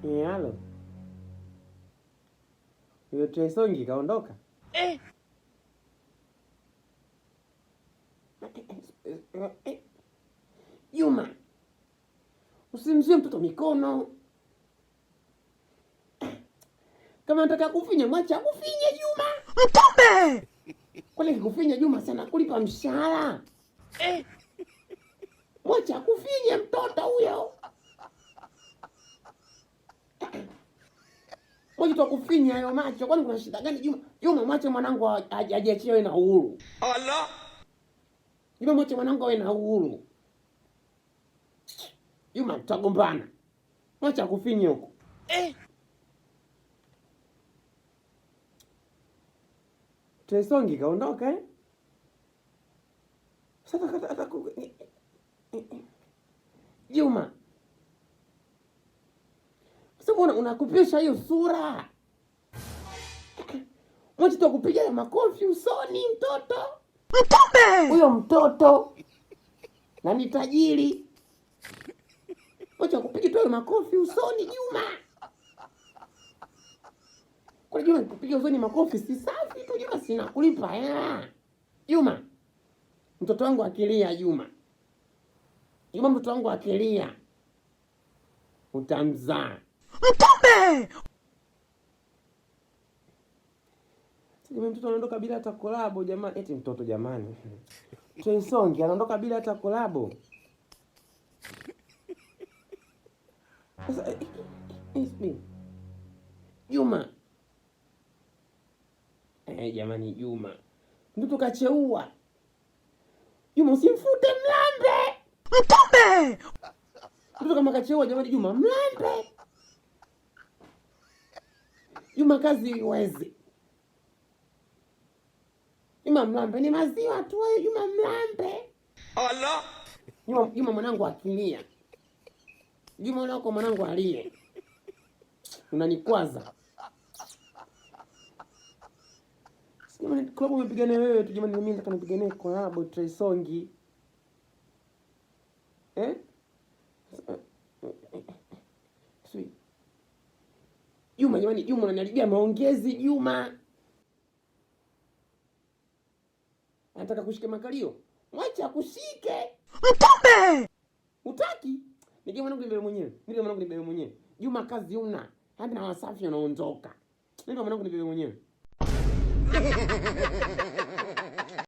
Halo. Huyo Tresongi kaondoka? Juma. Usimzie mtoto mikono. Kama nataka kufinya mwacha kufinya Juma. Mpombe! Kwani kufinya Juma sana kulipa mshahara. Mwacha kufinya mtoto huyo. Mwacha tu kufinya hayo macho. Kwani kuna shida gani Juma? Juma mwacha mwanangu ajiachie na uhuru. Allah! Juma mwacha mwanangu awe na uhuru. Juma tutagombana. Mwacha kufinya huko. Tresongi kaondoka Sasa kata Juma. Sasa unakupisha hiyo sura. Mwacha tu kupiga makofi usoni mtoto. Mpombe! Huyo mtoto. Na ni tajiri. Mwacha kupiga tu makofi usoni Juma. Kwa Juma kupiga usoni makofi si safi tu Juma, sina kulipa hela. Juma. Mtoto wangu akilia Juma. Juma mtoto wangu akilia. Utamzaa. Mpombe! Sasa mtoto anaondoka bila hata kolabo jamani. Eti mtoto jamani. Tresongi anaondoka bila hata kolabo. Sasa Juma. Jamani Juma. Mtoto kacheua. Juma usimfute mlambe. Mpombe! Mtoto kama kacheua jamani Juma mlambe. Juma kazi iweze. Juma mlambe ni maziwa tu wewe Juma mlambe. Allah! Juma mwanangu akilia. Juma unako mwanangu alie. Unanikwaza. Jamani klabu umepigana wewe tu jamani, mimi nataka nipigane collab Tresongi. Sweet. Juma jamani, Juma unaniharibia maongezi Juma. Anataka kushika makalio. Mwacha kushike. Mpombe! Utaki? Nige mwanangu nibebe mwenyewe. Nige mwanangu nibebe mwenyewe. Juma kazi una. Hadi na Wasafi wanaondoka. Nige mwanangu nibebe mwenyewe.